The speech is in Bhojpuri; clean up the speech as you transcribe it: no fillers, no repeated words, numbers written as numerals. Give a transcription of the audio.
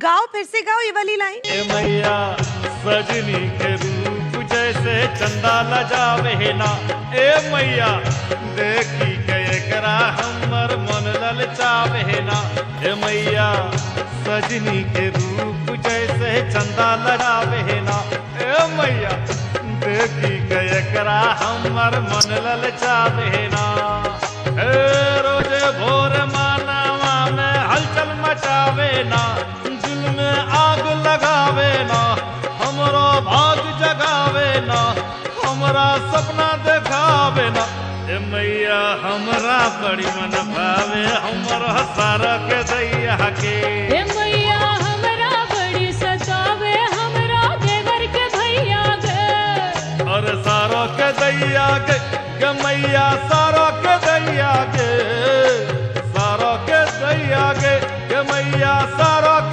गाओ, फिर से गाओ ये वाली लाइन। ए मैया सजनी के रूप जैसे चंदा लजावे ना, ए मैया देखी के एकरा हमर मन ललचावे ना। ए मैया सजनी के रूप जैसे चंदा लजावे ना, ए मैया देखी के एकरा हमर मन ललचावे ना। ए रोजे भोर मानवा में हलचल मचावे ना, दिल में आग लगावे ना, हमरो भाग जगावे ना, हमरा सपना देखावे ना। ए मैया हमरा बड़ी मन भावे, हमर सारा के दैया के।